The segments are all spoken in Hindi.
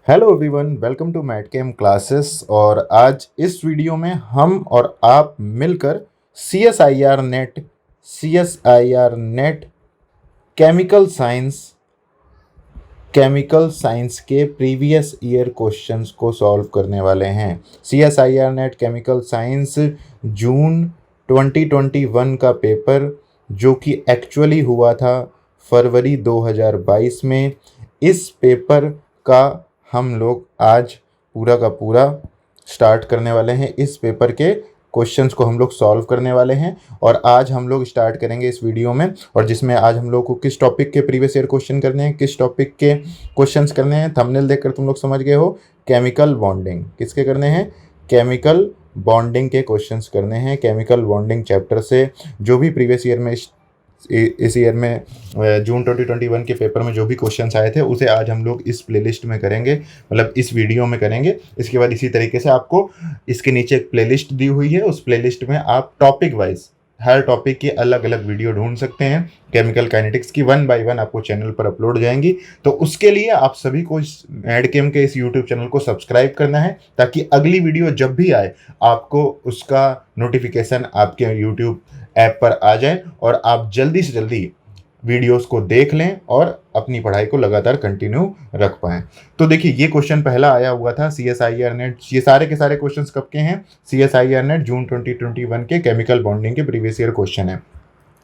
Hello everyone, welcome to MatChem classes. और आज इस वीडियो में हम और आप मिलकर C S I R NET chemical science के प्रीवियस ईयर क्वेश्चंस को सॉल्व करने वाले हैं। CSIR NET chemical science June 2021 का पेपर, जो कि एक्चुअली हुआ था फरवरी 2022 में। इस पेपर का हम लोग आज पूरा का पूरा स्टार्ट करने वाले हैं। इस पेपर के क्वेश्चंस को हम लोग सॉल्व करने वाले हैं और आज हम लोग स्टार्ट करेंगे इस वीडियो में। और जिसमें आज हम लोग को किस टॉपिक के प्रीवियस ईयर क्वेश्चन करने हैं, किस टॉपिक के क्वेश्चंस करने हैं, थंबनेल देखकर तुम लोग समझ गए हो। केमिकल बॉन्डिंग किसके करने हैं? केमिकल बॉन्डिंग के क्वेश्चंस करने हैं। केमिकल बॉन्डिंग चैप्टर से जो भी प्रीवियस ईयर में इस ईयर में जून 2021 के पेपर में जो भी क्वेश्चंस आए थे उसे आज हम लोग इस प्लेलिस्ट में करेंगे, मतलब इस वीडियो में करेंगे। इसके बाद इसी तरीके से आपको इसके नीचे एक प्लेलिस्ट दी हुई है, उस प्लेलिस्ट में आप टॉपिक वाइज हर टॉपिक की अलग अलग वीडियो ढूंढ सकते हैं। केमिकल काइनेटिक्स की 1 बाय 1 आपको चैनल पर अपलोड हो जाएंगी। तो उसके लिए आप सभी को इस मैडकेम के इस यूट्यूब चैनल को सब्सक्राइब करना है, ताकि अगली वीडियो जब भी आए आपको उसका नोटिफिकेशन आपके यूट्यूब ऐप पर आ जाए और आप जल्दी से जल्दी वीडियोस को देख लें और अपनी पढ़ाई को लगातार कंटिन्यू रख पाएं। तो देखिए, ये क्वेश्चन पहला आया हुआ था CSIR नेट। ये सारे के सारे क्वेश्चंस कब के हैं? CSIR नेट जून 2021 के केमिकल बॉन्डिंग के प्रीवियस ईयर क्वेश्चन है।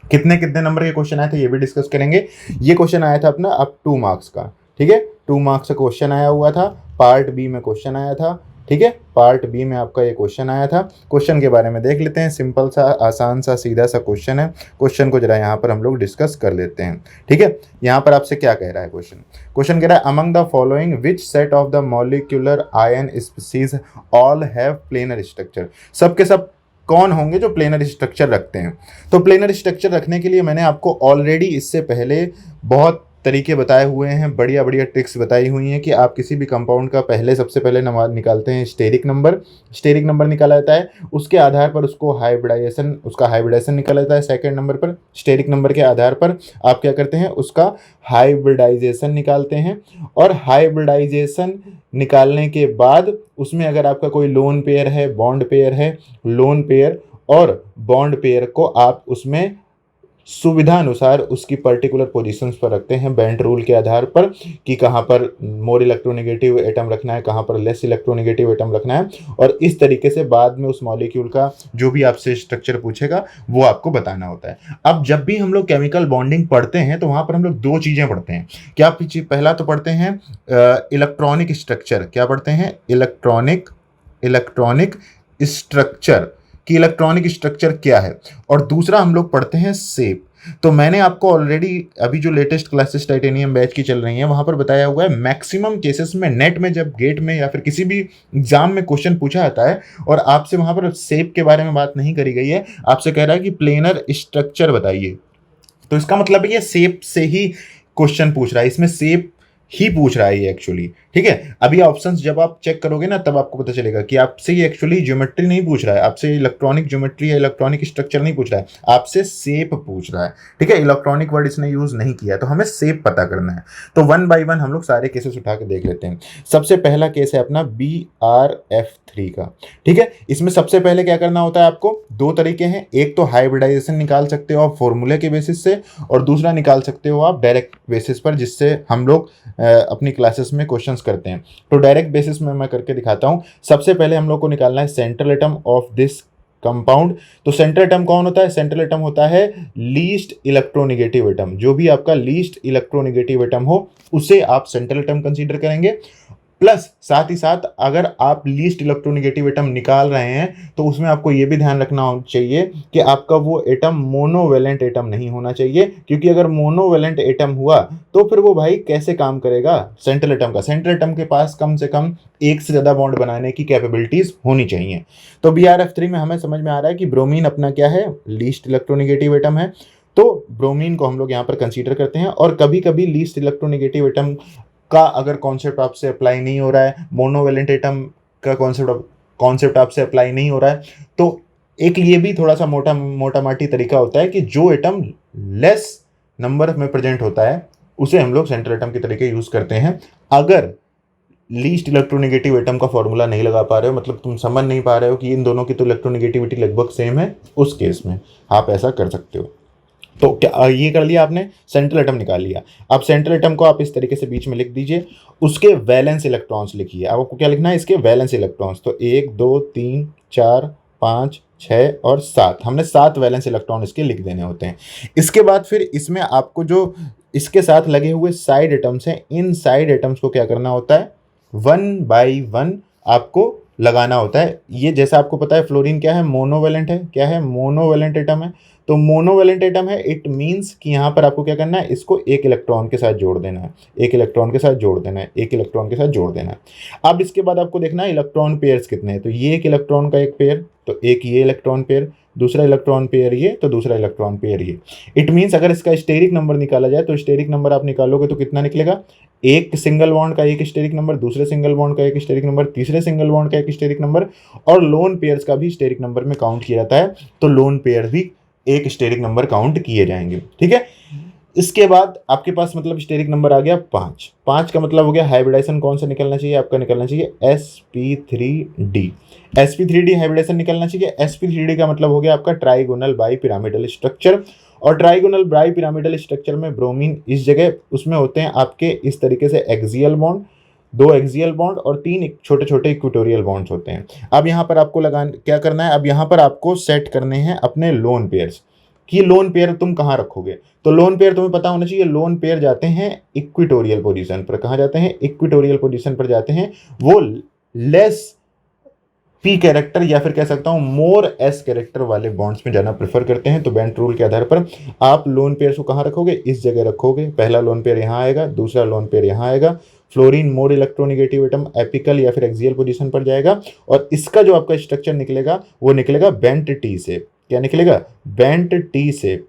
कितने कितने नंबर के क्वेश्चन आए थे ये भी डिस्कस करेंगे। ये क्वेश्चन आया था अपना अब 2 मार्क्स का, ठीक है। 2 मार्क्स का क्वेश्चन आया हुआ था। पार्ट बी में क्वेश्चन आया था, ठीक है। पार्ट बी में आपका ये क्वेश्चन आया था। क्वेश्चन के बारे में देख लेते हैं। सिंपल सा, आसान सा, सीधा सा क्वेश्चन है। क्वेश्चन को जरा यहाँ पर हम लोग डिस्कस कर लेते हैं, ठीक है। यहाँ पर आपसे क्या कह रहा है क्वेश्चन कह रहा है, among the following which set of the molecular ion species all have planar structure. सब के सब कौन होंगे जो प्लेनर स्ट्रक्चर रखते हैं? तो प्लेनर स्ट्रक्चर रखने के लिए मैंने आपको ऑलरेडी इससे पहले बहुत तरीके बताए हुए हैं, बढ़िया बढ़िया ट्रिक्स बताई हुई हैं कि आप किसी भी कंपाउंड का सबसे पहले नंबर निकालते हैं स्टेरिक नंबर निकाला जाता है। उसके आधार पर उसका हाइब्रिडाइजेशन निकाला जाता है। सेकंड नंबर पर स्टेरिक नंबर के आधार पर आप क्या करते हैं, उसका हाइब्रिडाइजेशन निकालते हैं। और हाइब्रिडाइजेशन निकालने के बाद उसमें अगर आपका कोई लोन पेयर है, बॉन्ड पेयर है, लोन पेयर और बॉन्ड पेयर को आप उसमें सुविधा अनुसार उसकी पर्टिकुलर पोजीशंस पर रखते हैं बेंट रूल के आधार पर, कि कहाँ पर मोर इलेक्ट्रोनेगेटिव एटम रखना है, कहाँ पर लेस इलेक्ट्रोनेगेटिव एटम रखना है। और इस तरीके से बाद में उस मॉलिक्यूल का जो भी आपसे स्ट्रक्चर पूछेगा वो आपको बताना होता है। अब जब भी हम लोग केमिकल बॉन्डिंग पढ़ते हैं तो वहाँ पर हम लोग 2 चीज़ें पढ़ते हैं। क्या पहला तो पढ़ते हैं इलेक्ट्रॉनिक स्ट्रक्चर। क्या पढ़ते हैं? इलेक्ट्रॉनिक स्ट्रक्चर कि इलेक्ट्रॉनिक स्ट्रक्चर क्या है। और दूसरा हम लोग पढ़ते हैं शेप। तो मैंने आपको ऑलरेडी अभी जो लेटेस्ट क्लासेस टाइटेनियम बैच की चल रही हैं वहां पर बताया हुआ है, मैक्सिमम केसेस में नेट में जब गेट में या फिर किसी भी एग्जाम में क्वेश्चन पूछा जाता है और आपसे वहां पर शेप के बारे में बात नहीं करी गई है, आपसे कह रहा है कि प्लेनर स्ट्रक्चर बताइए, तो इसका मतलब है ये शेप से ही क्वेश्चन पूछ रहा है, इसमें शेप ही पूछ रहा है ये एक्चुअली, ठीक है। अभी ऑप्शंस जब आप चेक करोगे ना तब आपको पता चलेगा कि आपसे ये एक्चुअली ज्योमेट्री नहीं पूछ रहा है, आपसे इलेक्ट्रॉनिक ज्योमेट्री या इलेक्ट्रॉनिक स्ट्रक्चर नहीं पूछ रहा है, आपसे शेप पूछ रहा है, ठीक है। इलेक्ट्रॉनिक वर्ड इसने यूज नहीं किया, तो हमें शेप पता करना है। तो 1 बाय 1 हम लोग सारे केसेस उठा के देख लेते हैं। सबसे पहला केस है अपना BRF3 का, ठीक है। इसमें सबसे पहले क्या करना होता है आपको? 2 तरीके हैं। एक तो हाइब्रिडाइजेशन निकाल सकते हो आप फॉर्मूले के बेसिस से, और दूसरा निकाल सकते हो आप डायरेक्ट बेसिस पर, जिससे हम लोग अपनी क्लासेस में क्वेश्चंस करते हैं। तो डायरेक्ट बेसिस में मैं करके दिखाता हूं। सबसे पहले हम लोग को निकालना है central atom of this compound. तो सेंट्रल एटम कौन होता है? सेंट्रल एटम होता है लीस्ट इलेक्ट्रोनेगेटिव एटम। जो भी आपका लीस्ट इलेक्ट्रोनेगेटिव एटम हो उसे आप सेंट्रल एटम कंसीडर करेंगे। प्लस साथ ही साथ अगर आप लीस्ट इलेक्ट्रोनेगेटिव एटम निकाल रहे हैं तो उसमें आपको यह भी ध्यान रखना चाहिए कि आपका वो एटम मोनोवेलेंट एटम नहीं होना चाहिए, क्योंकि अगर मोनोवेलेंट एटम हुआ तो फिर वो भाई कैसे काम करेगा सेंट्रल एटम के पास कम से कम एक से ज्यादा बॉन्ड बनाने की कैपेबिलिटीज होनी चाहिए। तो BRF3 में हमें समझ में आ रहा है कि ब्रोमीन अपना क्या है? लीस्ट इलेक्ट्रोनेगेटिव एटम है। तो ब्रोमीन को हम लोग यहाँ पर कंसीडर करते हैं। और कभी कभी लीस्ट इलेक्ट्रोनेगेटिव एटम का अगर कॉन्सेप्ट आपसे अप्लाई नहीं हो रहा है, मोनोवेलेंट एटम का कॉन्सेप्ट आपसे अप्लाई नहीं हो रहा है, तो एक ये भी थोड़ा सा मोटा माटी तरीका होता है कि जो एटम लेस नंबर में प्रेजेंट होता है उसे हम लोग सेंट्रल एटम के तरीके यूज करते हैं। अगर लीस्ट इलेक्ट्रोनेगेटिव एटम का फॉर्मूला नहीं लगा पा रहे हो, मतलब तुम समझ नहीं पा रहे हो कि इन दोनों की तो इलेक्ट्रोनेगेटिविटी लगभग सेम है, उस केस में आप ऐसा कर सकते हो। तो क्या ये कर लिया आपने, सेंट्रल एटम निकाल लिया। अब सेंट्रल एटम को आप इस तरीके से बीच में लिख दीजिए, उसके वैलेंस इलेक्ट्रॉन्स लिखिए। अब आपको क्या लिखना है, इसके वैलेंस इलेक्ट्रॉन्स। तो 1 2 3 4 5 6 और 7, हमने 7 वैलेंस इलेक्ट्रॉन इसके लिख देने होते हैं। इसके बाद फिर इसमें आपको जो इसके साथ लगे हुए साइड एटम्स हैं, इन साइड एटम्स को क्या करना होता है, 1 बाई 1 आपको लगाना होता है। ये जैसा आपको पता है फ्लोरीन क्या है, मोनोवेलेंट है। क्या है, मोनोवेलेंट एटम है। तो मोनोवेलेंट एटम है, इट मीन्स कि यहाँ पर आपको क्या करना है, इसको एक इलेक्ट्रॉन के साथ जोड़ देना है, एक इलेक्ट्रॉन के साथ जोड़ देना है, एक इलेक्ट्रॉन के साथ जोड़ देना है। अब इसके बाद आपको देखना है इलेक्ट्रॉन पेयर्स कितने हैं। तो ये एक इलेक्ट्रॉन का एक पेयर, तो एक ये इलेक्ट्रॉन पेयर, दूसरा इलेक्ट्रॉन पेयर ये, तो दूसरा इलेक्ट्रॉन पेयर ये। इट मीन्स अगर इसका स्टेरिक नंबर निकाला जाए तो स्टेरिक नंबर आप निकालोगे तो कितना निकलेगा, एक सिंगल बॉन्ड का एक स्टेरिक नंबर, दूसरे सिंगल बॉन्ड का एक स्टेरिक नंबर, तीसरे सिंगल बॉन्ड का एक स्टेरिक नंबर, और लोन पेयर्स का भी स्टेरिक नंबर में काउंट किया जाता है। तो लोन पेयर भी एक स्टेरिक नंबर काउंट किए जाएंगे। ठीक है, इसके बाद आपके पास मतलब स्टेरिक नंबर आ गया 5। 5 का मतलब हो गया हाइब्रिडाइजेशन कौन सा निकलना चाहिए, आपका निकलना चाहिए sp3d। sp3d हाइब्रिडाइजेशन निकलना चाहिए। sp3d का मतलब हो गया आपका ट्राइगोनल बाई पिरामिडल स्ट्रक्चर। और ट्राइगोनल बाई पिरामिडल स्ट्रक्चर में ब्रोमीन इस जगह उसमें होते हैं आपके इस तरीके से एक्सियल बॉन्ड, 2 एक्सियल बॉन्ड और 3 छोटे छोटे इक्वेटोरियल बॉन्ड्स होते हैं। अब यहाँ पर आपको क्या करना है, अब यहाँ पर आपको सेट करने हैं अपने लोन पेयर्स कि लोन पेयर तुम कहाँ रखोगे। तो लोन पेयर तुम्हें पता होना चाहिए, लोन पेयर जाते हैं इक्वेटोरियल पोजीशन पर। कहाँ जाते हैं, इक्वेटोरियल पोजीशन पर जाते हैं। वो लेस पी कैरेक्टर या फिर कह सकता हूं मोर एस कैरेक्टर वाले बॉन्ड्स में जाना प्रेफर करते हैं। तो बेंट रूल के आधार पर आप लोन पेयर को कहाँ रखोगे, इस जगह रखोगे। पहला लोन पेयर यहाँ आएगा, दूसरा लोन पेयर यहाँ आएगा। Fluorine more electronegative atom apical या फिर एक्सियल पोजीशन पर जाएगा, और इसका जो आपका स्ट्रक्चर निकलेगा वो निकलेगा बेंट टी शेप। क्या निकलेगा, bent T shape.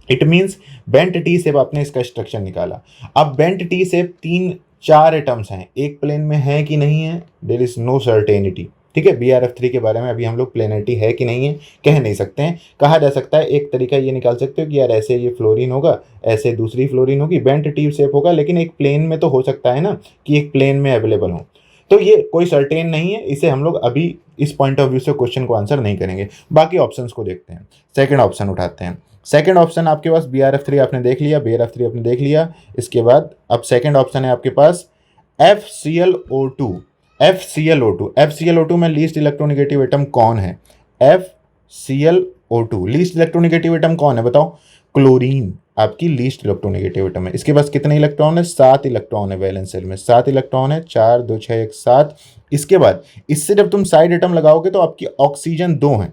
It means bent T shape आपने इसका स्ट्रक्चर निकाला। अब बेंट टी शेप 3-4 एटम्स हैं, एक प्लेन में है कि नहीं है, देयर इज नो सर्टेनिटी। ठीक है, BRF3 के बारे में अभी हम लोग प्लेनरिटी है कि नहीं है कह नहीं सकते हैं। कहा जा सकता है, एक तरीका ये निकाल सकते हो कि यार ऐसे ये फ्लोरीन होगा, ऐसे दूसरी फ्लोरीन होगी, बेंट टी शेप होगा, लेकिन एक प्लेन में तो हो सकता है ना कि एक प्लेन में अवेलेबल हो। तो ये कोई सर्टेन नहीं है, इसे हम लोग अभी इस पॉइंट ऑफ व्यू से क्वेश्चन को आंसर नहीं करेंगे। बाकी ऑप्शंस को देखते हैं। सेकंड ऑप्शन उठाते हैं। सेकंड ऑप्शन आपके पास BRF3 आपने देख लिया, BRF3 आपने देख लिया। इसके बाद अब सेकंड ऑप्शन है आपके पास FClO2। FClO2 में लीस्ट इलेक्ट्रोनेगेटिव एटम कौन है, FClO2 लीस्ट इलेक्ट्रोनेगेटिव एटम कौन है बताओ, क्लोरीन आपकी लीस्ट इलेक्ट्रोनेगेटिव एटम है। इसके पास कितने इलेक्ट्रॉन है, 7 इलेक्ट्रॉन है वैलेंस शेल में, 7 इलेक्ट्रॉन है, 4 2 6 1 7। इसके बाद इससे जब तुम साइड एटम लगाओगे तो आपकी ऑक्सीजन 2 है,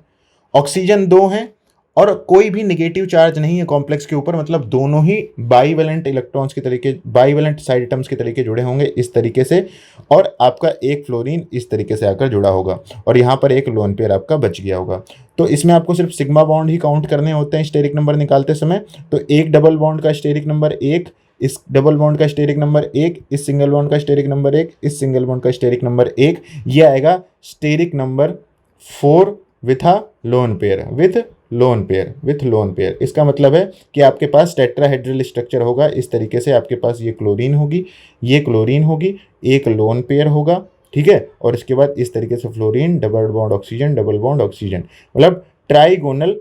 ऑक्सीजन 2 है, और कोई भी नेगेटिव चार्ज नहीं है कॉम्प्लेक्स के ऊपर, मतलब दोनों ही बाईवेलेंट इलेक्ट्रॉन्स के तरीके, बाईवेलेंट साइड एटम्स के तरीके जुड़े होंगे इस तरीके से, और आपका एक फ्लोरीन इस तरीके से आकर जुड़ा होगा, और यहाँ पर एक लोन पेयर आपका बच गया होगा। तो इसमें आपको सिर्फ सिग्मा बॉन्ड ही काउंट करने होते हैं स्टेरिक नंबर निकालते समय। तो एक डबल बॉन्ड का स्टेरिक नंबर 1, इस डबल बॉन्ड का स्टेरिक नंबर 1, इस सिंगल बॉन्ड का स्टेरिक नंबर 1, इस सिंगल बॉन्ड का स्टेरिक नंबर 1, ये आएगा steric number 4 with a lone pair, with lone pair. इसका मतलब है कि आपके पास टेट्राहेड्रल स्ट्रक्चर होगा इस तरीके से, आपके पास ये क्लोरीन होगी, ये क्लोरीन होगी, एक लोन पेयर होगा, ठीक है, और इसके बाद इस तरीके से fluorine, double bond oxygen, double bond oxygen, मतलब ट्राइगोनल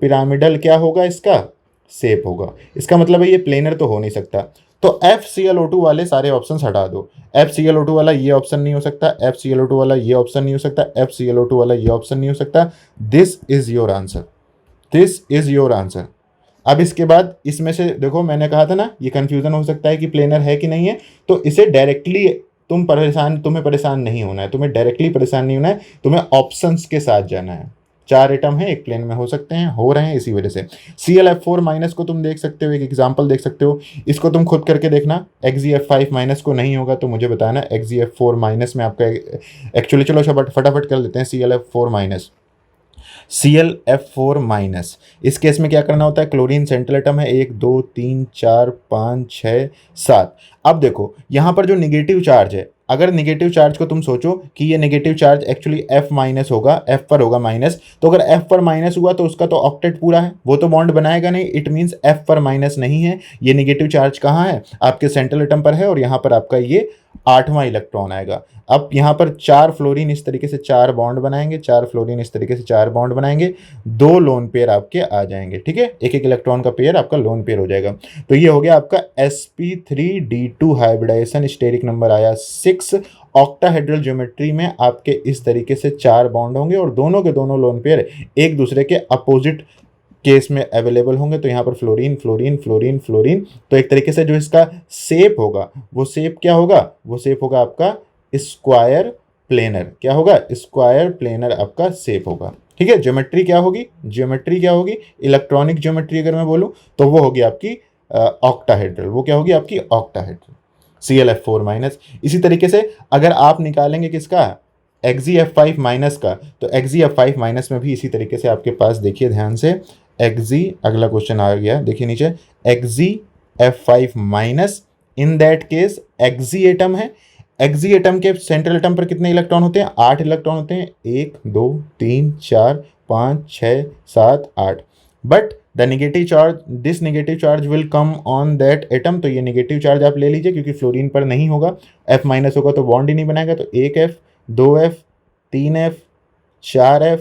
पिरामिडल क्या होगा, इसका शेप होगा। इसका मतलब है ये प्लेनर तो हो नहीं सकता। तो FClO2 वाले सारे ऑप्शन हटा दो। FClO2 वाला ये ऑप्शन नहीं हो सकता, FClO2 वाला ये ऑप्शन नहीं हो सकता, FClO2 वाला ये ऑप्शन नहीं हो सकता। This is your answer, this is your answer. अब इसके बाद इसमें से देखो, मैंने कहा था ना ये कंफ्यूजन हो सकता है कि प्लेनर है कि नहीं है, तो इसे डायरेक्टली तुम्हें परेशान नहीं होना है, तुम्हें डायरेक्टली परेशान नहीं होना है, तुम्हें ऑप्शंस के साथ जाना है। 4 एटम है, एक प्लेन में हो सकते हैं, हो रहे हैं, इसी वजह से। ClF4 माइनस को तुम देख सकते हो, एक एग्जांपल देख सकते हो, इसको तुम खुद करके देखना। XeF5 माइनस को नहीं होगा तो मुझे बताना। XeF4 माइनस में आपका एक्चुअली, चलो फटाफट कर लेते हैं। ClF4 माइनस, इस केस में क्या करना होता है, क्लोरीन सेंट्रल एटम है, 1 2 3 4 5 6 7। अब देखो यहाँ पर जो निगेटिव चार्ज है, अगर नेगेटिव चार्ज को तुम सोचो कि ये negative charge actually F minus होगा, F पर होगा माइनस, तो अगर F पर माइनस हुआ तो उसका तो ऑक्टेट पूरा है, वो तो बॉन्ड बनाएगा नहीं, इट मीन्स F पर माइनस नहीं है। ये नेगेटिव चार्ज कहाँ है, आपके सेंट्रल एटम पर है, और यहाँ पर आपका ये 8वां इलेक्ट्रॉन आएगा। अब यहाँ पर 4 फ्लोरीन इस तरीके से 4 बॉन्ड बनाएंगे, 4 फ्लोरीन इस तरीके से 4 बॉन्ड बनाएंगे, 2 लोन पेयर आपके आ जाएंगे, ठीक है, एक एक इलेक्ट्रॉन का पेयर आपका लोन पेयर हो जाएगा। तो ये हो गया आपका sp3d2 हाइब्रिडाइजेशन, स्टेरिक नंबर आया 6। ऑक्टाहेड्रल ज्योमेट्री में आपके इस तरीके से 4 बॉन्ड होंगे और दोनों के दोनों लोन पेयर एक दूसरे के अपोजिट केस में अवेलेबल होंगे। तो यहाँ पर फ्लोरीन फ्लोरीन फ्लोरीन फ्लोरीन, तो एक तरीके से जो इसका शेप होगा वो शेप क्या होगा, वो शेप होगा आपका स्क्वायर प्लेनर। क्या होगा, स्क्वायर प्लेनर आपका शेप होगा, ठीक है। ज्योमेट्री क्या होगी, ज्योमेट्री क्या होगी, इलेक्ट्रॉनिक ज्योमेट्री अगर मैं बोलूँ तो वो होगी आपकी ऑक्टाहेड्रल, वो क्या होगी आपकी ऑक्टाहेड्रल, Clf4 माइनस। इसी तरीके से अगर आप निकालेंगे किसका, Xgf5 माइनस का, तो Xgf5 माइनस में भी इसी तरीके से आपके पास, देखिए ध्यान से, Xg, अगला क्वेश्चन आ गया, देखिए नीचे, Xgf5 minus, in that case Xg atom है, Xg एटम के सेंट्रल एटम पर कितने इलेक्ट्रॉन होते हैं, 8 इलेक्ट्रॉन होते हैं, 1 2 3 4 5 6 7 8, but the negative charge, this negative charge will come on that atom. तो ये नेगेटिव चार्ज आप ले लीजिए, क्योंकि फ्लोरीन पर नहीं होगा, F माइनस होगा तो बॉन्ड ही नहीं बनाएगा, तो 1F 2F 3F 4F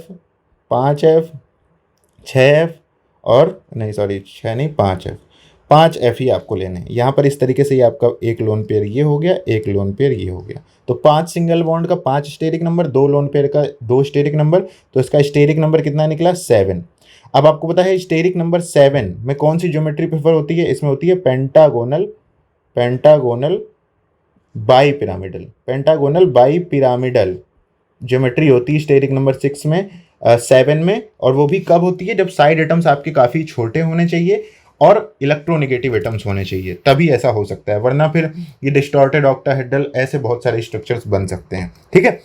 5F 6F और नहीं, सॉरी 6 नहीं 5F, 5F ही आपको लेने हैं। यहाँ पर इस तरीके से ये आपका एक लोन पेयर ये हो गया, एक लोन पेयर ये हो गया, तो 5 सिंगल बॉन्ड का 5 स्टेरिक नंबर, 2 लोन पेयर का 2 स्टेरिक नंबर, तो इसका स्टेरिक नंबर कितना निकला 7। अब आपको पता है स्टेरिक नंबर 7 में कौन सी ज्योमेट्री प्रेफर होती है, इसमें होती है pentagonal, pentagonal bi pyramidal, pentagonal bi pyramidal geometry होती है स्टेरिक नंबर 6 में 7 में, और वो भी कब होती है, जब साइड एटम्स आपके काफ़ी छोटे होने चाहिए और इलेक्ट्रोनेगेटिव एटम्स होने चाहिए, तभी ऐसा हो सकता है, वरना फिर ये डिस्टॉर्टेड ऑक्टाहेड्रल ऐसे बहुत सारे स्ट्रक्चर्स बन सकते हैं, ठीक है।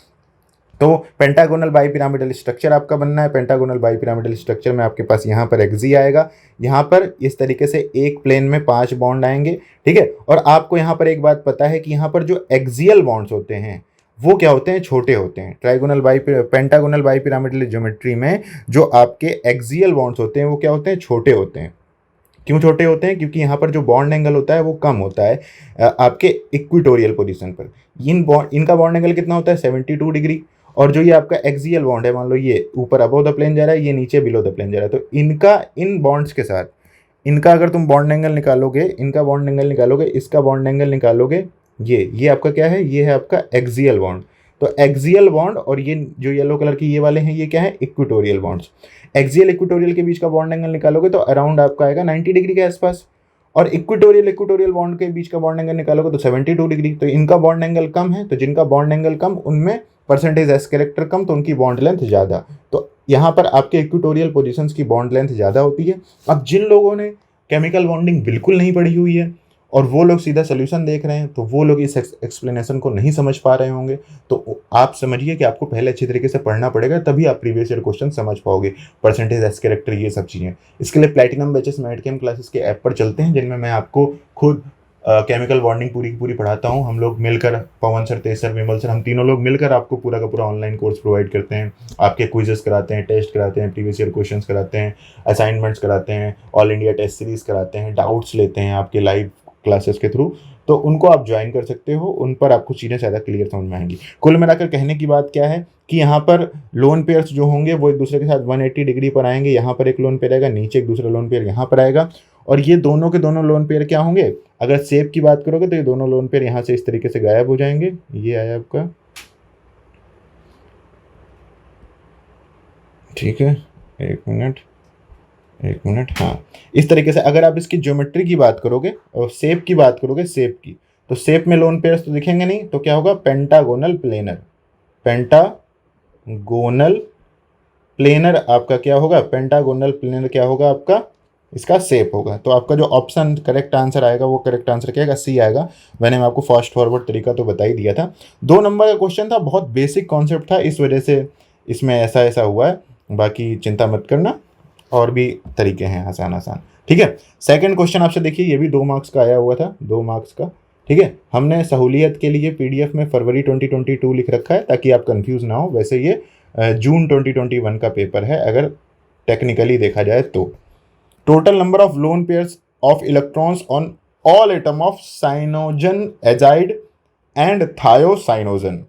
तो पेंटागोनल बाई पिरामिडल स्ट्रक्चर आपका बनना है। पेंटागोनल बाई पिरामिडल स्ट्रक्चर में आपके पास यहाँ पर Xg आएगा, यहाँ पर इस तरीके से एक प्लेन में 5 बॉन्ड आएंगे, ठीक है। और आपको यहाँ पर एक बात पता है कि यहाँ पर जो एक्सियल बॉन्ड्स होते हैं वो क्या होते हैं, छोटे होते हैं। Trigonal by pentagonal bi pyramidal geometry में जो आपके एक्सियल बॉन्ड्स होते हैं वो क्या होते हैं, छोटे होते हैं। क्यों छोटे होते हैं, क्योंकि यहाँ पर जो बॉन्ड एंगल होता है वो कम होता है आपके इक्विटोरियल पोजीशन पर। इनका बॉन्ड एंगल कितना होता है 72 डिग्री, और जो ये आपका एक्सियल बॉन्ड है, मान लो ये ऊपर अबव द प्लेन जा रहा है, ये नीचे बिलो द प्लेन जा रहा है, तो इनका इन बॉन्ड्स के साथ इनका अगर तुम बॉन्ड एंगल निकालोगे, इनका बॉन्ड एंगल निकालोगे, इसका बॉन्ड एंगल निकालोगे, ये आपका क्या है, ये है आपका एक्सियल बॉन्ड। तो एक्सियल बॉन्ड और ये जो येलो कलर की ये वाले हैं, ये क्या है, इक्विटोरियल बॉन्ड्स। एक्सियल इक्विटोरियल के बीच का बॉन्ड एंगल निकालोगे तो अराउंड आपका आएगा 90 डिग्री के आसपास, और इक्विटोरियल बॉन्ड के बीच का बॉन्ड एंगल निकालोगे तो 72 डिग्री। तो इनका बॉन्ड एंगल कम है, तो जिनका बॉन्ड एंगल कम उनमें परसेंटेज एस कैरेक्टर कम, तो उनकी बॉन्ड लेंथ ज़्यादा। तो यहाँ पर आपके इक्विटोरियल पोजीशंस की बॉन्ड लेंथ ज़्यादा होती है। अब जिन लोगों ने केमिकल बॉन्डिंग बिल्कुल नहीं पढ़ी हुई है और वो लोग सीधा सोल्यूशन देख रहे हैं, तो वो लोग इस एक्सप्लेनेशन को नहीं समझ पा रहे होंगे। तो आप समझिए कि आपको पहले अच्छी तरीके से पढ़ना पड़ेगा, तभी आप प्रीवियस ईयर क्वेश्चन समझ पाओगे, परसेंटेज एस कैरेक्टर ये सब चीज़ें। इसके लिए प्लैटिनम बैचेस मैडकेम क्लासेस के ऐप पर चलते हैं, जिनमें मैं आपको खुद केमिकल बॉन्डिंग पूरी की पूरी पढ़ाता हूँ। हम लोग मिलकर, पवन सर, तेज सर, विमल सर, हम तीनों लोग मिलकर आपको पूरा का पूरा ऑनलाइन कोर्स प्रोवाइड करते हैं। आपके क्विजेस कराते हैं, टेस्ट कराते हैं, प्रीवियस ईयर क्वेश्चंस कराते हैं, असाइनमेंट्स कराते हैं, ऑल इंडिया टेस्ट सीरीज कराते हैं, डाउट्स लेते हैं आपके लाइव क्लासेस के थ्रू। तो उनको आप ज्वाइन कर सकते हो, उन पर आपको चीज़ें ज़्यादा क्लियर समझ में आएंगी। कुल मिलाकर कहने की बात क्या है कि यहाँ पर लोन पेयर्स जो होंगे वो एक दूसरे के साथ 180 डिग्री पर आएंगे। यहाँ पर एक लोन पेयर आएगा, नीचे एक दूसरा लोन पेयर यहाँ पर आएगा, और ये दोनों के दोनों लोन पेयर क्या होंगे, अगर शेप की बात करोगे तो ये दोनों लोन पेयर यहाँ से इस तरीके से गायब हो जाएंगे। ये आया आपका, ठीक है, एक मिनट, हाँ, इस तरीके से। अगर आप इसकी ज्योमेट्री की बात करोगे और शेप की बात करोगे, शेप की, तो शेप में लोन पेयर्स तो दिखेंगे नहीं, तो क्या होगा, पेंटागोनल प्लेनर, पेंटागोनल प्लेनर आपका क्या होगा, पेंटागोनल प्लेनर क्या होगा आपका, इसका शेप होगा। तो आपका जो ऑप्शन करेक्ट आंसर आएगा वो करेक्ट आंसर क्या आएगा, सी आएगा। मैंने आपको फास्ट फॉरवर्ड तरीका तो बता ही दिया था। 2 नंबर का क्वेश्चन था, बहुत बेसिक कॉन्सेप्ट था, इस वजह से इसमें ऐसा हुआ है, बाकी चिंता मत करना, और भी तरीके हैं आसान, ठीक है। सेकंड क्वेश्चन आपसे देखिए, ये भी 2 मार्क्स का आया हुआ था, 2 मार्क्स का। ठीक है, हमने सहूलियत के लिए पीडीएफ में फरवरी 2022 लिख रखा है ताकि आप कंफ्यूज ना हो। वैसे ये जून 2021 का पेपर है अगर टेक्निकली देखा जाए तो। Total number of lone pairs of electrons on all atom of cyanogen azide and thiocyanogen.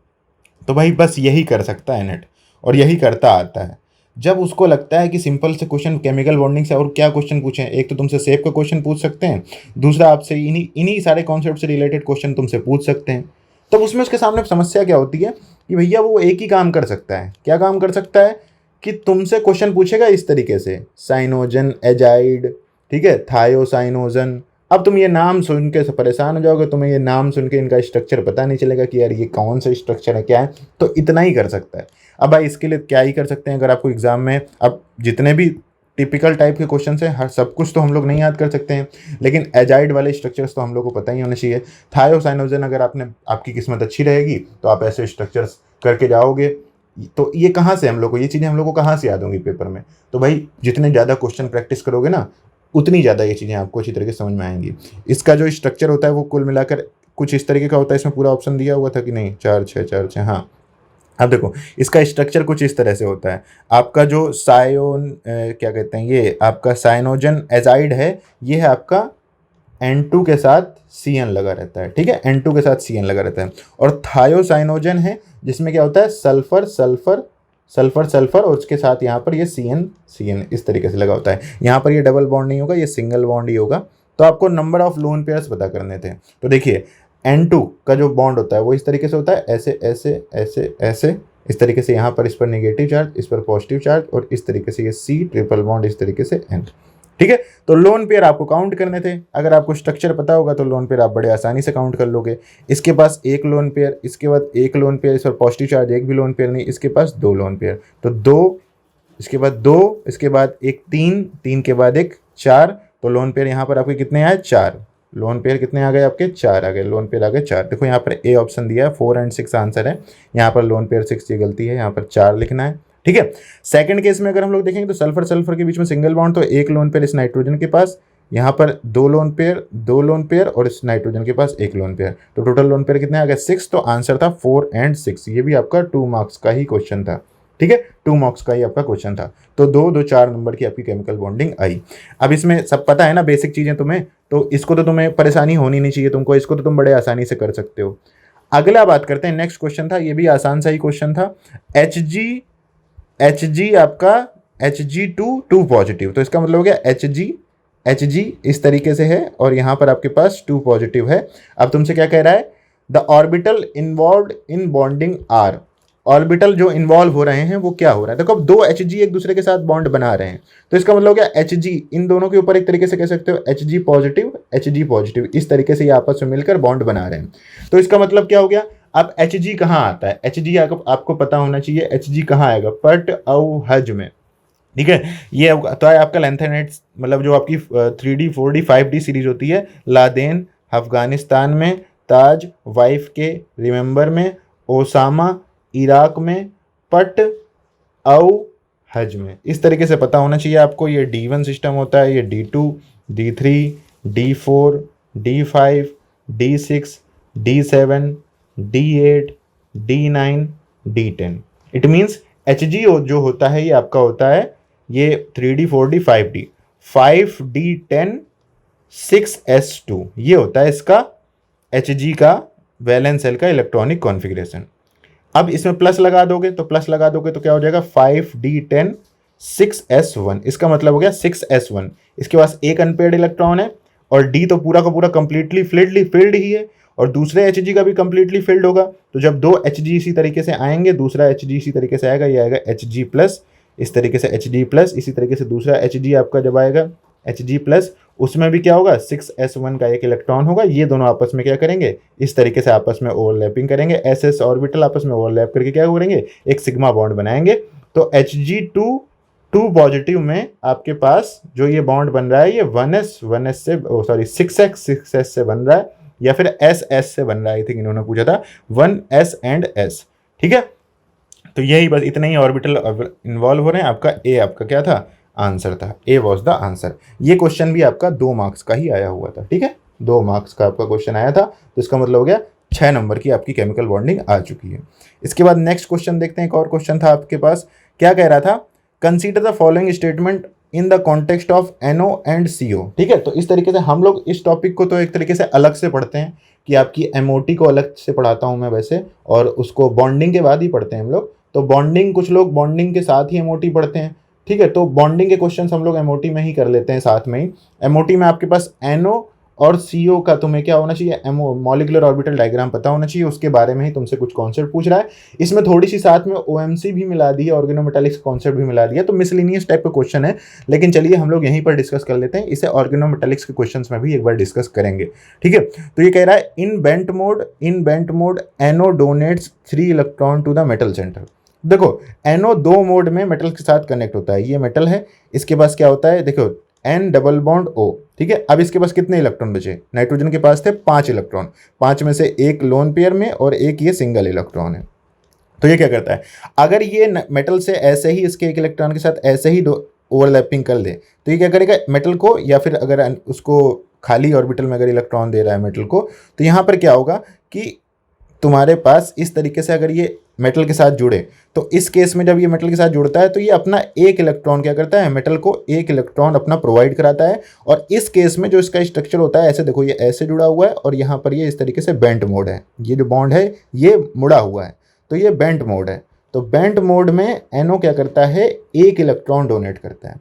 तो भाई बस यही कर सकता है नेट, और यही करता आता है। जब उसको लगता है कि सिंपल से क्वेश्चन केमिकल बॉन्डिंग से और क्या क्वेश्चन पूछें, एक तो तुमसे शेप का क्वेश्चन पूछ सकते हैं, दूसरा आपसे इन्हीं इन्हीं सारे कॉन्सेप्ट से रिलेटेड क्वेश्चन तुमसे पूछ सकते हैं। तब उसमें उसके सामने समस्या क्या होती है कि भैया वो एक ही काम कर सकता है। क्या काम कर सकता है कि तुमसे क्वेश्चन पूछेगा इस तरीके से, साइनोजन एजाइड, ठीक है, थायोसाइनोजन। अब तुम ये नाम सुन के परेशान हो जाओगे, तुम्हें ये नाम सुन के इनका स्ट्रक्चर पता नहीं चलेगा कि यार ये कौन सा स्ट्रक्चर है, क्या है। तो इतना ही कर सकता है। अब भाई इसके लिए क्या ही कर सकते हैं, अगर आपको एग्जाम में अब जितने भी टिपिकल टाइप के क्वेश्चन हैं, हर सब कुछ तो हम लोग नहीं याद कर सकते हैं, लेकिन एजाइड वाले स्ट्रक्चर्स तो हम लोग को पता ही होने चाहिए। थायोसाइनोजन अगर आपकी किस्मत अच्छी रहेगी तो आप ऐसे स्ट्रक्चर्स करके जाओगे। तो ये कहाँ से हम लोग को, ये चीज़ें हम लोग को कहाँ से याद होंगी पेपर में। तो भाई जितने ज़्यादा क्वेश्चन प्रैक्टिस करोगे ना, उतनी ज़्यादा ये चीज़ें आपको अच्छी तरीके से समझ में आएंगी। इसका जो स्ट्रक्चर होता है वो कुल मिलाकर कुछ इस तरीके का होता है। इसमें पूरा ऑप्शन दिया हुआ था कि नहीं, 4 6 4 6, हाँ। अब देखो इसका स्ट्रक्चर कुछ इस तरह से होता है। आपका जो क्या कहते हैं, ये आपका साइनोजन एजाइड है, ये है आपका N2 के साथ Cn लगा रहता है, ठीक है, N2 के साथ Cn लगा रहता है। और थायोसाइनोजन है जिसमें क्या होता है, सल्फर सल्फर सल्फर सल्फर, और उसके साथ यहाँ पर ये Cn इस तरीके से लगा होता है। यहाँ पर ये डबल बॉन्ड नहीं होगा, ये सिंगल बॉन्ड ही होगा। तो आपको नंबर ऑफ लोन पेयर्स पता करने थे। तो देखिए N2 का जो बॉन्ड होता है वो इस तरीके से होता है, ऐसे ऐसे ऐसे ऐसे, इस तरीके से। यहाँ पर इस पर नेगेटिव चार्ज, इस पर पॉजिटिव चार्ज, और इस तरीके से ये C ट्रिपल बॉन्ड, इस तरीके से N, ठीक है। तो लोन पेयर आपको काउंट करने थे। अगर आपको स्ट्रक्चर पता होगा तो लोन पेयर आप बड़े आसानी से काउंट कर लोगे। इसके पास एक लोन पेयर, इसके बाद एक लोन पेयर, इस पर पॉजिटिव चार्ज एक भी लोन पेयर नहीं, इसके पास 2 लोन पेयर, तो 2, इसके बाद 2, इसके बाद एक 3, 3 के बाद एक 4। तो लोन पेयर यहाँ पर आपके कितने आए, 4। लोन पेयर कितने आ गए आपके, 4 आ गए। लोन पेयर आ गए 4। देखो यहाँ पर ए ऑप्शन दिया है, 4 और 6 आंसर है। यहाँ पर लोन पेयर 6, ये गलती है, यहाँ पर 4 लिखना है, ठीक है। सेकंड केस में अगर हम लोग देखेंगे तो सल्फर सल्फर के बीच में सिंगल बॉन्ड, तो एक लोन पेयर इस नाइट्रोजन के पास, यहाँ पर 2 लोन पेयर, 2 लोन पेयर, और इस नाइट्रोजन के पास 1 लोन पेयर। तो टोटल लोन पेयर कितने आ गए, 6। तो आंसर था 4 और 6। ये भी आपका 2 मार्क्स का ही क्वेश्चन था, ठीक है, 2 मार्क्स का ही आपका क्वेश्चन था। तो 2 2 4 नंबर की आपकी केमिकल बॉन्डिंग आई। अब इसमें सब पता है ना बेसिक चीज़ें तुम्हें, तो इसको तो तुम्हें परेशानी होनी नहीं चाहिए तुमको, इसको तो तुम बड़े आसानी से कर सकते हो। अगला बात करते हैं, नेक्स्ट क्वेश्चन था, ये भी आसान सा ही क्वेश्चन था। Hg आपका Hg2 पॉजिटिव, तो इसका मतलब हो गया Hg इस तरीके से है, और यहाँ पर आपके पास 2 पॉजिटिव है। अब तुमसे क्या कह रहा है, the orbital involved in bonding are. Orbital जो इन्वॉल्व हो रहे हैं वो क्या हो रहा है, देखो अब 2 Hg एक दूसरे के साथ बॉन्ड बना रहे हैं, तो इसका मतलब हो गया Hg, इन दोनों के ऊपर एक तरीके से कह सकते हो Hg पॉजिटिव, इस तरीके से ये आपस में मिलकर बॉन्ड बना रहे हैं। तो इसका मतलब क्या हो गया, अब Hg कहाँ आता है, Hg आपको पता होना चाहिए, Hg कहाँ आएगा, पट औ हज में, ठीक है। ये तो है आपका लैंथेनाइट, मतलब जो आपकी 3D 4D 5D सीरीज होती है, लादेन अफगानिस्तान में, ताज वाइफ के रिमेंबर में, ओसामा इराक में, पट औ हज में, इस तरीके से पता होना चाहिए आपको। ये D1 सिस्टम होता है, ये D2, D3, D4, D5, D6, D7, D8, D9, D10। It means Hg जो होता है ये आपका होता है ये 3D 4D 5D 5D10 6s2, ये होता है इसका Hg का वैलेंस सेल का इलेक्ट्रॉनिक कॉन्फ़िगरेशन। अब इसमें प्लस लगा दोगे तो क्या हो जाएगा, 5D10 6s1, इसका मतलब हो गया 6s1। इसके पास एक अनपेयर्ड इलेक्ट्रॉन है, और D तो पूरा का पूरा कंप्लीटली फिल्ड ही है, और दूसरे Hg का भी कंप्लीटली फिल्ड होगा। तो जब 2 Hg इसी तरीके से आएंगे, दूसरा Hg इसी तरीके से आएगा, ये आएगा Hg+, इस तरीके से Hd+, इसी तरीके से दूसरा Hg आपका जब आएगा Hg+, उसमें भी क्या होगा, 6s1 का एक इलेक्ट्रॉन होगा। ये दोनों आपस में क्या करेंगे, इस तरीके से आपस में ओवरलैपिंग करेंगे, ss ऑर्बिटल आपस में ओवरलैप करके क्या करेंगे, एक सिग्मा बॉन्ड बनाएंगे। तो Hg2 पॉजिटिव में आपके पास जो ये बॉन्ड बन रहा है, ये 1s से 6s से बन रहा है, या फिर ss से बन रहा है। आई थिंक इन्होंने पूछा था 1s and s, ठीक है। तो यही बस इतने ही ऑर्बिटल इन्वॉल्व हो रहे हैं। आपका ए आपका क्या था, आंसर था, ए वॉज द आंसर। ये क्वेश्चन भी आपका 2 मार्क्स का ही आया हुआ था, ठीक है। 2 मार्क्स का आपका क्वेश्चन आया था, तो इसका मतलब हो गया 6 नंबर की आपकी केमिकल बॉन्डिंग आ चुकी है। इसके बाद नेक्स्ट क्वेश्चन देखते हैं। एक और क्वेश्चन था आपके पास, क्या कह रहा था, consider the following statement in the context of NO and CO। ठीक है, तो इस तरीके से हम लोग इस टॉपिक को तो एक तरीके से अलग से पढ़ते हैं कि आपकी MOT को अलग से पढ़ाता हूं मैं वैसे, और उसको बॉन्डिंग के बाद ही पढ़ते हैं हम लोग। तो बॉन्डिंग, कुछ लोग बॉन्डिंग के साथ ही MOT पढ़ते हैं। ठीक है, तो बॉन्डिंग के क्वेश्चंस हम लोग MOT में ही कर लेते हैं साथ में ही। MOT में आपके पास NO और CO का तुम्हें क्या होना चाहिए, मॉलिक्यूलर ऑर्बिटल डायग्राम पता होना चाहिए, उसके बारे में ही तुमसे कुछ कॉन्सेप्ट पूछ रहा है। इसमें थोड़ी सी साथ में OMC भी मिला दी है, ऑर्गेनोमेटालिक्स कॉन्सेप्ट भी मिला दिया, तो मिसलिनियस टाइप का क्वेश्चन है। लेकिन चलिए हम लोग यहीं पर डिस्कस कर लेते हैं, इसे ऑर्गेनोमेटालिक्स के क्वेश्चन में भी एक बार डिस्कस करेंगे। ठीक है, तो ये कह रहा है in bent mode NO donates 3 electron to the metal centre. देखो NO 2 मोड में मेटल के साथ कनेक्ट होता है, ये मेटल है, इसके पास क्या होता है, देखो N डबल बॉन्ड O। ठीक है, अब इसके पास कितने इलेक्ट्रॉन बचे, नाइट्रोजन के पास थे 5 इलेक्ट्रॉन, 5 में से एक लोन पेयर में और एक ये सिंगल इलेक्ट्रॉन है। तो ये क्या करता है, अगर ये मेटल से ऐसे ही इसके एक इलेक्ट्रॉन के साथ ऐसे ही ओवरलैपिंग कर दे, तो ये क्या करेगा, मेटल को, या फिर अगर उसको खाली ऑर्बिटल में अगर इलेक्ट्रॉन दे रहा है मेटल को, तो यहाँ पर क्या होगा कि तुम्हारे पास इस तरीके से अगर ये मेटल के साथ जुड़े, तो इस केस में जब ये मेटल के साथ जुड़ता है तो ये अपना एक इलेक्ट्रॉन क्या करता है, मेटल को एक इलेक्ट्रॉन अपना प्रोवाइड कराता है। और इस केस में जो इसका स्ट्रक्चर होता है, ऐसे देखो ये ऐसे जुड़ा हुआ है और यहाँ पर ये इस तरीके से बेंट मोड है, ये जो बॉन्ड है ये मुड़ा हुआ है, तो ये बेंट मोड है। तो बेंट मोड में NO क्या करता है, एक इलेक्ट्रॉन डोनेट करता है।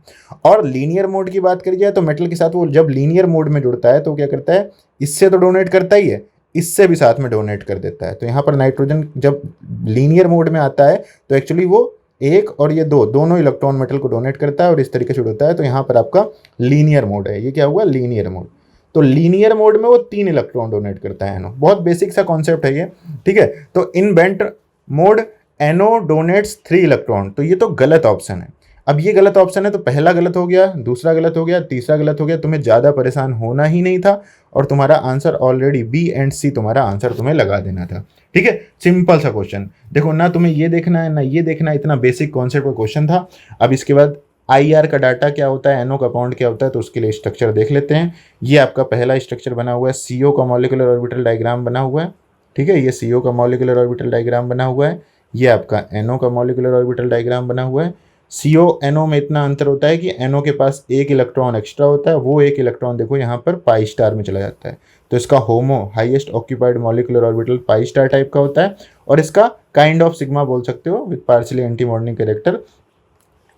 और लीनियर मोड की बात करी जाए तो मेटल के साथ वो जब लीनियर मोड में जुड़ता है तो क्या करता है, इससे तो डोनेट करता ही है, इससे भी साथ में डोनेट कर देता है। तो यहाँ पर नाइट्रोजन जब लीनियर मोड में आता है तो एक्चुअली वो एक और ये दोनों इलेक्ट्रॉन मेटल को डोनेट करता है और इस तरीके से होता है। तो यहाँ पर आपका लीनियर मोड है, ये क्या हुआ, लीनियर मोड। तो लीनियर मोड में वो 3 इलेक्ट्रॉन डोनेट करता है NO। बहुत बेसिक सा कॉन्सेप्ट है ये। ठीक है, तो in bent mode NO donates 3 electron, तो ये तो गलत ऑप्शन है। अब ये गलत ऑप्शन है तो पहला गलत हो गया, दूसरा गलत हो गया, तीसरा गलत हो गया, तुम्हें ज़्यादा परेशान होना ही नहीं था और तुम्हारा answer already B and C तुम्हारा आंसर तुम्हें लगा देना था। ठीक है, सिंपल सा क्वेश्चन, देखो ना तुम्हें ये देखना है ना ये देखना है, इतना बेसिक कॉन्सेप्ट का क्वेश्चन था। अब इसके बाद IR का डाटा क्या होता है, NO का बॉन्ड क्या होता है, तो उसके लिए स्ट्रक्चर देख लेते हैं। ये आपका पहला स्ट्रक्चर बना हुआ है, CO का मॉलिक्यूलर ऑर्बिटल डायग्राम बना हुआ है। ठीक है, ये CO का मॉलिक्यूलर ऑर्बिटल डायग्राम बना हुआ है, ये आपका NO का मॉलिक्यूलर ऑर्बिटल डायग्राम बना हुआ है। CO NO में इतना अंतर होता है कि NO के पास एक इलेक्ट्रॉन एक्स्ट्रा होता है, वो एक इलेक्ट्रॉन देखो यहाँ पर पाई स्टार में चला जाता है, तो इसका HOMO highest occupied molecular orbital pi star type का होता है, और इसका काइंड ऑफ सिग्मा बोल सकते हो with partially anti morning character.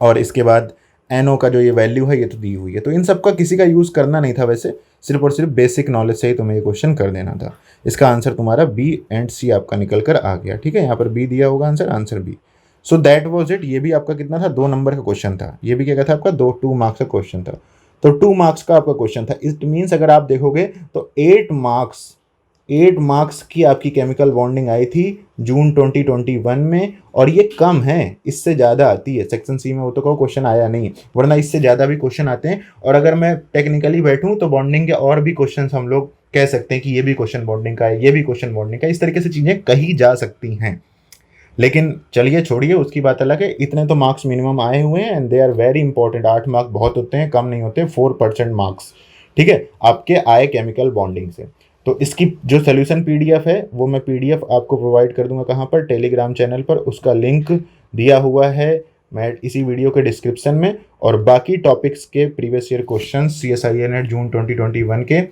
और इसके बाद NO का जो ये वैल्यू है ये तो दी हुई है। तो इन सब का किसी का यूज़ करना नहीं था वैसे, सिर्फ और सिर्फ बेसिक नॉलेज से ही तुम्हें ये क्वेश्चन कर देना था। इसका आंसर तुम्हारा B एंड C आपका निकल कर आ गया। ठीक है, यहाँ पर B दिया होगा answer B। So that was it. ये भी आपका कितना था, 2 नंबर का क्वेश्चन था। ये भी क्या था आपका 2 मार्क्स का क्वेश्चन था। तो 2 मार्क्स का आपका क्वेश्चन था। इट मीन्स अगर आप देखोगे तो 8 मार्क्स की आपकी केमिकल बॉन्डिंग आई थी जून 2021 में, और ये कम है, इससे ज़्यादा आती है सेक्शन C में। वो तो कोई क्वेश्चन आया नहीं, वरना इससे ज़्यादा भी क्वेश्चन आते हैं। और अगर मैं टेक्निकली बैठूँ तो बॉन्डिंग के और भी क्वेश्चन हम लोग कह सकते हैं कि ये भी क्वेश्चन बॉन्डिंग का है, ये भी क्वेश्चन बॉन्डिंग का, इस तरीके से चीज़ें कही जा सकती हैं। लेकिन चलिए छोड़िए, उसकी बात अलग है। इतने तो मार्क्स मिनिमम आए हुए हैं and they are very important. 8 marks बहुत होते हैं, कम नहीं होते। 4% मार्क्स, ठीक है, आपके आए केमिकल बॉन्डिंग से। तो इसकी जो सोल्यूशन PDF है वो मैं PDF आपको प्रोवाइड कर दूंगा, कहाँ पर, टेलीग्राम चैनल पर। उसका लिंक दिया हुआ है मैं इसी वीडियो के डिस्क्रिप्शन में। और बाकी टॉपिक्स के previous year question CSIR NET June 2021 के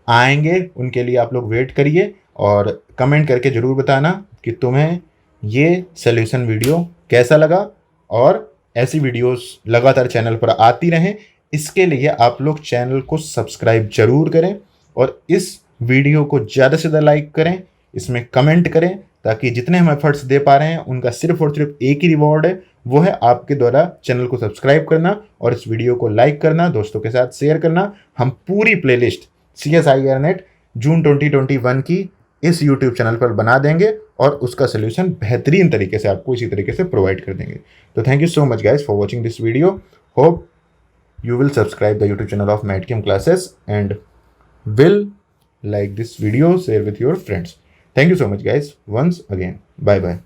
आएंगे, उनके लिए आप लोग वेट करिए और कमेंट करके ज़रूर बताना कि तुम्हें ये सोल्यूशन वीडियो कैसा लगा। और ऐसी वीडियोस लगातार चैनल पर आती रहें, इसके लिए आप लोग चैनल को सब्सक्राइब जरूर करें और इस वीडियो को ज़्यादा से ज़्यादा लाइक करें, इसमें कमेंट करें, ताकि जितने हम एफर्ट्स दे पा रहे हैं उनका सिर्फ और सिर्फ एक ही रिवॉर्ड है, वो है आपके द्वारा चैनल को सब्सक्राइब करना और इस वीडियो को लाइक करना, दोस्तों के साथ शेयर करना। हम पूरी प्लेलिस्ट CSIR नेट जून 2021 की इस YouTube चैनल पर बना देंगे और उसका सोल्यूशन बेहतरीन तरीके से आपको इसी तरीके से प्रोवाइड कर देंगे। तो thank you so much guys for watching this video. Hope you will subscribe the YouTube channel of MATChem classes and will like this video, share with your friends. Thank you so much guys once again. Bye bye.